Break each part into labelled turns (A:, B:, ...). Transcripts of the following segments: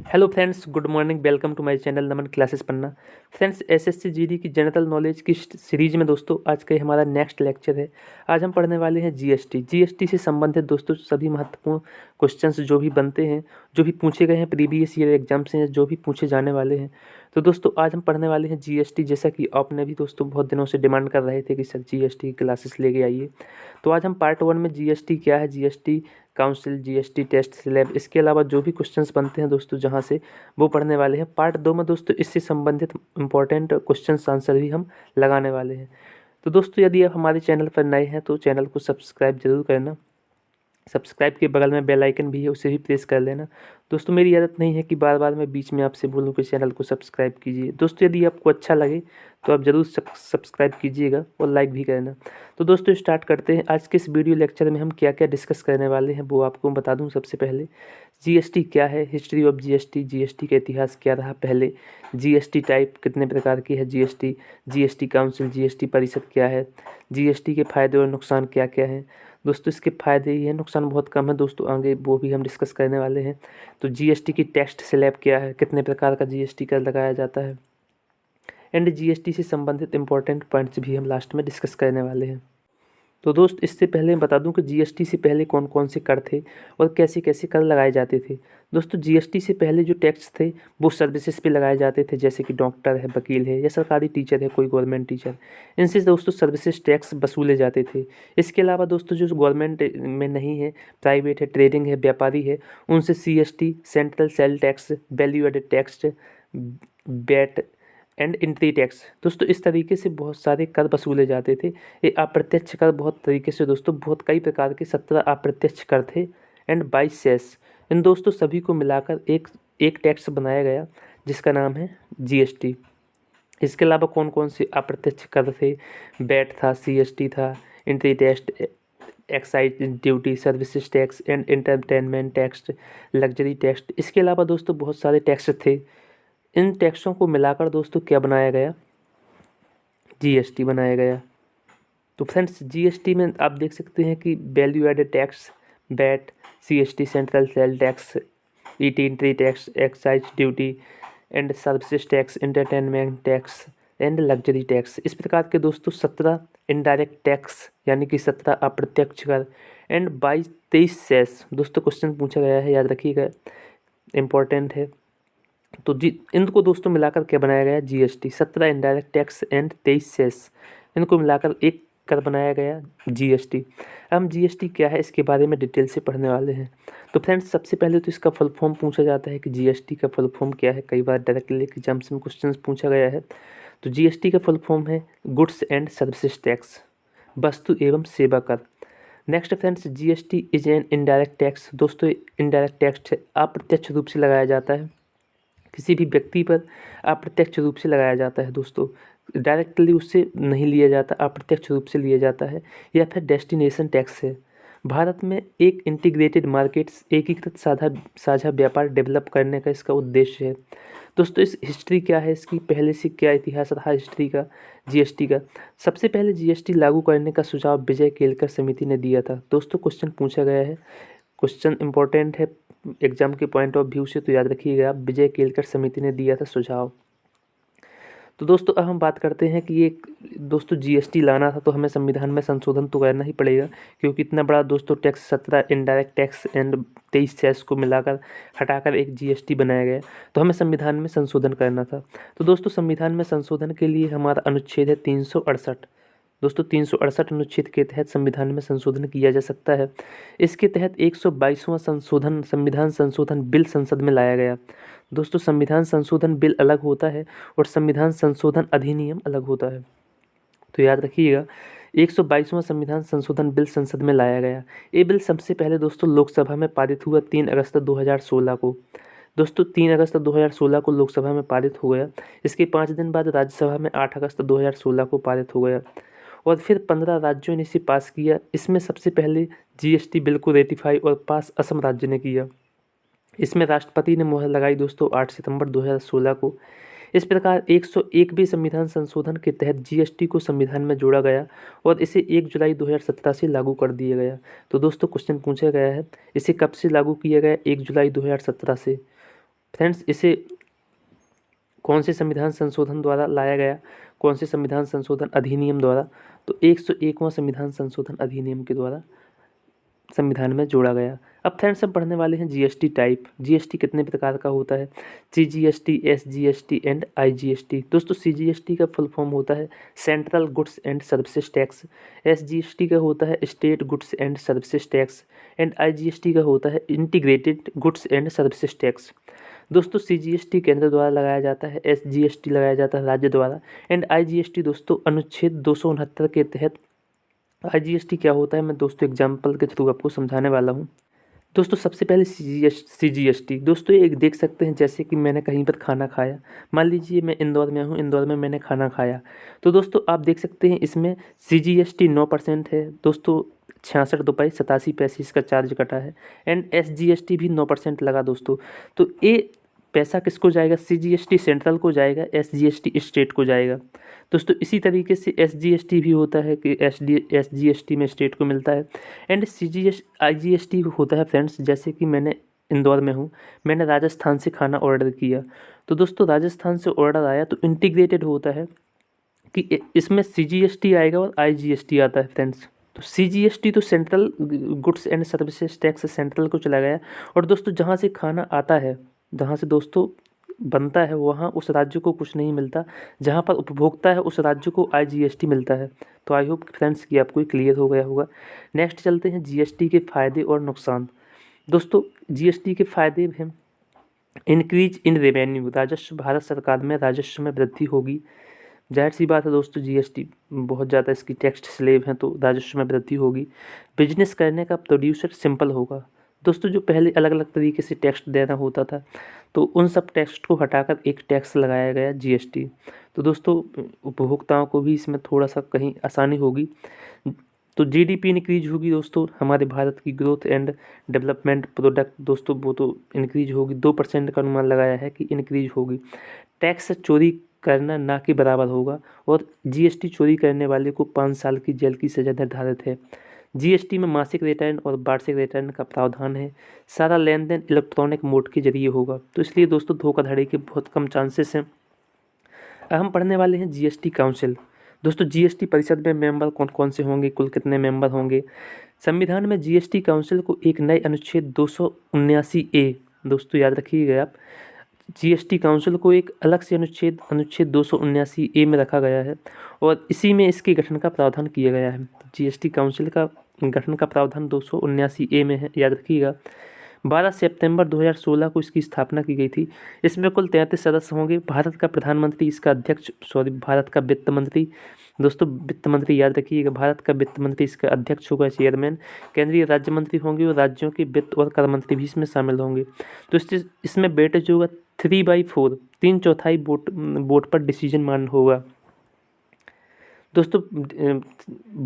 A: Hello friends, good morning. Welcome to my channel Naman classes Panna. Friends, SSC GD की general knowledge की series में दोस्तों आज का हमारा नेक्स्ट लेक्चर है। आज हम पढ़ने वाले हैं जीएसटी से संबंधित दोस्तों सभी महत्वपूर्ण क्वेश्चंस जो भी बनते हैं, जो भी पूछे गए हैं प्रीवियस ईयर एग्जाम से, जो भी पूछे जाने वाले हैं। तो दोस्तों आज हम पढ़ने वाले हैं जीएसटी। जैसा कि आपने भी दोस्तों बहुत दिनों से डिमांड कर रहे थे कि सर जीएसटी की क्लासेस लेके आइए, तो आज हम पार्ट 1 में जीएसटी क्या है, जीएसटी काउंसिल, जीएसटी टेस्ट स्लैब, इसके अलावा जो भी क्वेश्चंस बनते हैं दोस्तों जहां से, वो पढ़ने वाले हैं। पार्ट 2 में दोस्तों इससे संबंधित इंपॉर्टेंट क्वेश्चंस आंसर भी हम लगाने वाले हैं। तो दोस्तों यदि आप हमारे चैनल पर नए हैं तो चैनल को सब्सक्राइब जरूर करना। सब्सक्राइब के बगल में बेल आइकन भी है, उसे भी प्रेस कर लेना। दोस्तों मेरी आदत नहीं है कि बार बार मैं बीच में आपसे बोलूं कि चैनल को सब्सक्राइब कीजिए। दोस्तों यदि आपको अच्छा लगे तो आप ज़रूर सब्सक्राइब कीजिएगा और लाइक भी करना। तो दोस्तों स्टार्ट करते हैं। आज के इस वीडियो लेक्चर में हम क्या क्या डिस्कस करने वाले हैं वो आपको बता दूं। सबसे पहले जीएसटी क्या है, हिस्ट्री ऑफ जीएसटी, जीएसटी का इतिहास क्या रहा पहले, जीएसटी टाइप कितने प्रकार की है, जीएसटी, जीएसटी काउंसिल, जीएसटी परिषद क्या है, जीएसटी के फायदे और नुकसान क्या क्या हैं। दोस्तों इसके फ़ायदे ही हैं, नुकसान बहुत कम है दोस्तों, आगे वो भी हम डिस्कस करने वाले हैं। तो जीएसटी की टेक्स्ट स्लैब क्या है, कितने प्रकार का जीएसटी कर लगाया जाता है, एंड जीएसटी से संबंधित इंपॉर्टेंट पॉइंट्स भी हम लास्ट में डिस्कस करने वाले हैं। तो दोस्त इससे पहले मैं बता दूं कि जीएसटी से पहले कौन कौन से कर थे और कैसे कैसे कर लगाए जाते थे। दोस्तों जीएसटी से पहले जो टैक्स थे वो सर्विसेज पे लगाए जाते थे, जैसे कि डॉक्टर है, वकील है, या सरकारी टीचर है, कोई गवर्नमेंट टीचर, इनसे दोस्तों सर्विसेज टैक्स वसूले जाते थे। इसके अलावा दोस्तों जो गवर्नमेंट में नहीं है, प्राइवेट है, ट्रेडिंग है, व्यापारी है, उनसे CST, central sale tax, value added tax, VAT and entry tax, दोस्तों इस तरीके से बहुत सारे कर वसूले जाते थे। ये अप्रत्यक्ष कर बहुत तरीके से दोस्तों, बहुत कई प्रकार के 17 अप्रत्यक्ष कर थे एंड 22 सेस। इन दोस्तों सभी को मिलाकर एक एक टैक्स बनाया गया जिसका नाम है जीएसटी। इसके अलावा कौन कौन से अप्रत्यक्ष कर थे, वैट था, सीएसटी था, entry tax, excise duty, services tax and entertainment tax, luxury tax. इसके अलावा दोस्तों बहुत सारे टैक्स थे। इन टैक्सों को मिलाकर दोस्तों क्या बनाया गया, जीएसटी बनाया गया। तो फ्रेंड्स जीएसटी में आप देख सकते हैं कि value added tax, VAT, CST, central sale tax, ET entry tax, excise duty and services tax, entertainment tax and luxury tax. इस प्रकार के दोस्तों 17 इनडायरेक्ट टैक्स यानी कि 17 अप्रत्यक्ष कर एंड 23 सेस। दोस्तों क्वेश्चन पूछा गया है, याद रखिएगा, इंपॉर्टेंट है। तो जी इनको दोस्तों मिलाकर क्या बनाया गया, GST. 17 indirect tax and 23 cess, इनको मिलाकर एक कर बनाया गया जीएसटी। अब हम जीएसटी क्या है इसके बारे में डिटेल से पढ़ने वाले हैं। तो फ्रेंड्स सबसे पहले तो इसका फुल फॉर्म पूछा जाता है कि जीएसटी का फुल फॉर्म क्या है, कई बार डायरेक्टली एग्जाम्स में क्वेश्चन पूछा गया है। तो जीएसटी का फुल फॉर्म है गुड्स एंड सर्विसेज टैक्स, वस्तु एवं सेवा कर। Next friends GST is an indirect tax. दोस्तों इनडायरेक्ट टैक्स अप्रत्यक्ष रूप से लगाया जाता है, किसी भी व्यक्ति पर अप्रत्यक्ष रूप से लगाया जाता है दोस्तों, डायरेक्टली उससे नहीं लिया जाता, अप्रत्यक्ष रूप से लिया जाता है। या फिर डेस्टिनेशन टैक्स है। भारत में एक इंटीग्रेटेड मार्केट, एकीकृत साझा व्यापार डेवलप करने का इसका उद्देश्य है। दोस्तों इस हिस्ट्री क्या है इसकी, पहले से क्या इतिहास रहा हिस्ट्री का, जीएसटी का। सबसे पहले जीएसटी लागू करने का सुझाव विजय केलकर समिति ने दिया था। दोस्तों क्वेश्चन पूछा गया है, क्वेश्चन इंपॉर्टेंट है एग्जाम के पॉइंट ऑफ व्यू से, तो याद रखिएगा, विजय केलकर समिति ने दिया था सुझाव। तो दोस्तों अब हम बात करते हैं कि ये दोस्तों जीएसटी लाना था तो हमें संविधान में संशोधन तो करना ही पड़ेगा, क्योंकि इतना बड़ा दोस्तों tax 17 indirect tax and 23 cess को मिलाकर हटाकर एक जीएसटी बनाया गया, तो हमें संविधान में संशोधन करना था। तो दोस्तों संविधान में संशोधन के लिए हमारा अनुच्छेद है 368। दोस्तों 368 अनुच्छेद के तहत संविधान में संशोधन किया जा सकता है। इसके तहत 122वां संविधान संशोधन बिल संसद में लाया गया। दोस्तों संविधान संशोधन बिल अलग होता है और संविधान संशोधन अधिनियम अलग होता है, तो याद रखिएगा। 122वां संविधान संशोधन बिल संसद में लाया गया। ये बिल सबसे पहले दोस्तों लोकसभा में पारित हुआ 3 अगस्त 2016 को। दोस्तों 3 अगस्त 2016 को लोकसभा में पारित हो गया। इसके 5 दिन बाद राज्यसभा में 8 अगस्त 2016 को पारित हो गया और फिर 15 राज्यों ने इसे पास किया। इसमें सबसे पहले जीएसटी बिल को रेटिफाई और पास असम राज्य ने किया। इसमें राष्ट्रपति ने मुहर लगाई दोस्तों 8 सितंबर 2016 को। इस प्रकार 101वें संविधान संशोधन के तहत जीएसटी को संविधान में जोड़ा गया और इसे 1 जुलाई 2017 से लागू कर दिया गया। तो दोस्तों क्वेश्चन पूछा गया है, इसे कब से लागू किया गया, 1 जुलाई 2017 से। फ्रेंड्स इसे कौन से संविधान संशोधन द्वारा लाया गया, कौन से संविधान संशोधन अधिनियम द्वारा, तो 101वां संविधान संशोधन अधिनियम के द्वारा संविधान में जोड़ा गया। अब फ्रेंड्स हम पढ़ने वाले हैं जीएसटी टाइप। जीएसटी कितने प्रकार का होता है, सीजीएसटी, एसजीएसटी एंड आईजीएसटी। दोस्तों सीजीएसटी का फुल फॉर्म होता है central goods and services tax, SGST का होता है state goods and services tax and IGST का होता है integrated goods and services tax. दोस्तों सीजीएसटी केंद्र द्वारा लगाया जाता है, एसजीएसटी लगाया जाता है राज्य द्वारा एंड आईजीएसटी दोस्तों अनुच्छेद 269 के तहत। आईजीएसटी क्या होता है मैं दोस्तों एग्जाम्पल के थ्रू आपको समझाने वाला हूँ। दोस्तों सबसे पहले सीजीएसटी दोस्तों एक देख सकते हैं, जैसे कि मैंने कहीं पर खाना खाया, मान लीजिए मैं इंदौर में हूँ, इंदौर में मैंने खाना खाया, तो दोस्तों आप देख सकते हैं इसमें सीजीएसटी 9% है दोस्तों, 66 रुपये 87 पैसे इसका चार्ज कटा है एंड एसजीएसटी भी 9% लगा दोस्तों। तो ये पैसा किसको जाएगा, सीजीएसटी सेंट्रल को जाएगा, एसजीएसटी स्टेट को जाएगा दोस्तों। इसी तरीके से एसजीएसटी भी होता है कि एसजीएसटी में स्टेट को मिलता है एंड आईजीएसटी होता है फ्रेंड्स, जैसे कि मैंने इंदौर में हूँ, मैंने राजस्थान से खाना ऑर्डर किया, तो दोस्तों राजस्थान से ऑर्डर आया तो इंटीग्रेटेड होता है कि इसमें सीजीएसटी आएगा और आईजीएसटी आता है फ्रेंड्स। तो सीजीएसटी तो central goods and services tax central को चला गया, और दोस्तों जहाँ से खाना आता है, जहाँ से दोस्तों बनता है, वहाँ उस राज्य को कुछ नहीं मिलता, जहाँ पर उपभोक्ता है उस राज्य को आईजीएसटी मिलता है। तो आई होप फ्रेंड्स कि आपको क्लियर हो गया होगा। नेक्स्ट चलते हैं जीएसटी के फ़ायदे और नुकसान। दोस्तों जीएसटी के फ़ायदे हैं इंक्रीज इन रेवेन्यू, राजस्व, भारत सरकार में राजस्व में वृद्धि होगी। जाहिर सी बात है दोस्तों जीएसटी बहुत ज़्यादा इसकी टैक्स स्लेब हैं तो राजस्व में वृद्धि होगी। बिजनेस करने का प्रोड्यूसर सिंपल होगा दोस्तों, जो पहले अलग अलग तरीके से टैक्स देना होता था तो उन सब टैक्स को हटाकर एक टैक्स लगाया गया जीएसटी। तो दोस्तों उपभोक्ताओं को भी इसमें थोड़ा सा कहीं आसानी होगी। तो जीडीपी इंक्रीज होगी दोस्तों, हमारे भारत की ग्रोथ एंड डेवलपमेंट प्रोडक्ट दोस्तों वो तो इंक्रीज होगी, 2% का अनुमान लगाया है कि इंक्रीज होगी। टैक्स चोरी करना ना के बराबर होगा और जीएसटी चोरी करने वाले को 5 साल की जेल की सज़ा निर्धारित है। जीएसटी में मासिक रिटर्न और वार्षिक रिटर्न का प्रावधान है। सारा लेन देन इलेक्ट्रॉनिक मोड के जरिए होगा, तो इसलिए दोस्तों धोखाधड़ी के बहुत कम चांसेस हैं। हम पढ़ने वाले हैं जीएसटी काउंसिल। दोस्तों जीएसटी परिषद में मेंबर कौन कौन से होंगे, कुल कितने मेंबर होंगे। संविधान में जीएसटी काउंसिल को एक नए अनुच्छेद 279A दोस्तों याद रखिएगा आप, जीएसटी काउंसिल को एक अलग से अनुच्छेद 279A में रखा गया है और इसी में इसके गठन का प्रावधान किया गया है। जीएसटी काउंसिल का गठन का प्रावधान 279A में है, याद रखिएगा। 12 सितंबर 2016 को इसकी स्थापना की गई थी। इसमें कुल 33 सदस्य होंगे। भारत का प्रधानमंत्री इसका अध्यक्ष, भारत का वित्त मंत्री दोस्तों, वित्त मंत्री याद रखिएगा, भारत का वित्त मंत्री इसका अध्यक्ष होगा, चेयरमैन। केंद्रीय राज्य मंत्री होंगे और राज्यों के वित्त और कर मंत्री भी इसमें शामिल होंगे। तो इसमें वेटेज होगा 3/4, 3/4 वोट पर डिसीजन मान होगा। दोस्तों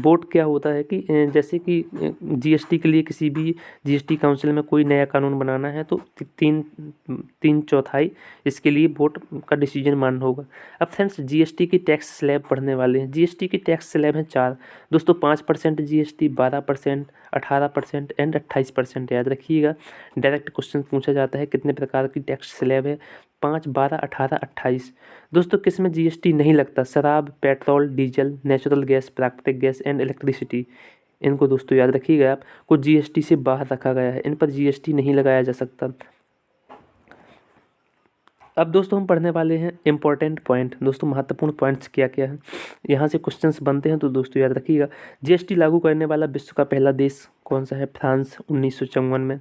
A: वोट क्या होता है कि जैसे कि जीएसटी के लिए किसी भी जीएसटी काउंसिल में कोई नया कानून बनाना है तो 3/4 इसके लिए वोट का डिसीजन मानना होगा। अब फ्रेंड्स जीएसटी की टैक्स स्लैब पढ़ने वाले हैं। जीएसटी की टैक्स स्लैब हैं 4 दोस्तों, 5% जीएसटी, 12%, 18% एंड 28%। याद रखिएगा, डायरेक्ट क्वेश्चन पूछा जाता है कितने प्रकार की टैक्स स्लैब है, 5, 12, 18, 28। दोस्तों किस में जीएसटी नहीं लगता, शराब, पेट्रोल, डीजल, नेचुरल गैस, प्राकृतिक गैस एंड इलेक्ट्रिसिटी। इनको दोस्तों याद रखिएगा आप, को जीएसटी से बाहर रखा गया है, इन पर जीएसटी नहीं लगाया जा सकता। अब दोस्तों हम पढ़ने वाले हैं इम्पोर्टेंट पॉइंट। दोस्तों महत्वपूर्ण पॉइंट्स क्या क्या है, यहाँ से क्वेश्चंस बनते हैं, तो दोस्तों याद रखिएगा। जीएसटी लागू करने वाला विश्व का पहला देश कौन सा है, फ्रांस, 1954 में।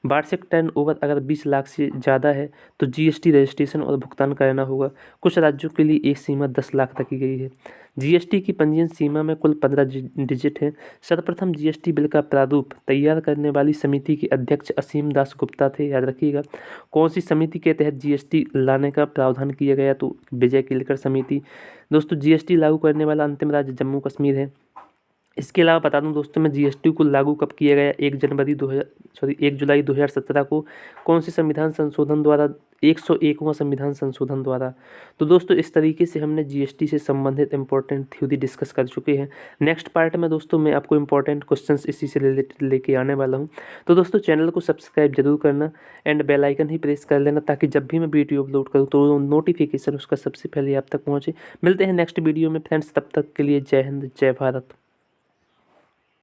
A: वार्षिक टर्नओवर अगर 20 लाख से ज़्यादा है तो जीएसटी रजिस्ट्रेशन और भुगतान करना होगा। कुछ राज्यों के लिए एक सीमा 10 लाख रखी गई है। जीएसटी की पंजीयन सीमा में कुल 15 डिजिट है। सर्वप्रथम जीएसटी बिल का प्रारूप तैयार करने वाली समिति के अध्यक्ष असीम दास गुप्ता थे, याद रखिएगा। कौन सी समिति के तहत जीएसटी लाने का प्रावधान किया गया, तो विजय केलकर समिति। दोस्तों जीएसटी लागू करने वाला अंतिम राज्य जम्मू कश्मीर है। इसके अलावा बता दूं दोस्तों मैं जीएसटी को लागू कब किया गया 1 जुलाई 2017 को कौन से संविधान संशोधन द्वारा 101वां संविधान संशोधन द्वारा। तो दोस्तों इस तरीके से हमने जीएसटी से संबंधित इंपॉर्टेंट थ्योरी डिस्कस कर चुके हैं। नेक्स्ट पार्ट में दोस्तों मैं आपको इंपॉर्टेंट क्वेश्चंस इसी से रिलेटेड लेके आने वाला हूं। तो दोस्तों चैनल को सब्सक्राइब जरूर करना एंड बेल आइकन ही प्रेस कर लेना ताकि जब भी मैं वीडियो अपलोड करूँ तो नोटिफिकेशन उसका सबसे पहले आप तक पहुँचे। मिलते हैं नेक्स्ट वीडियो में फ्रेंड्स, तब तक के लिए जय हिंद जय भारत।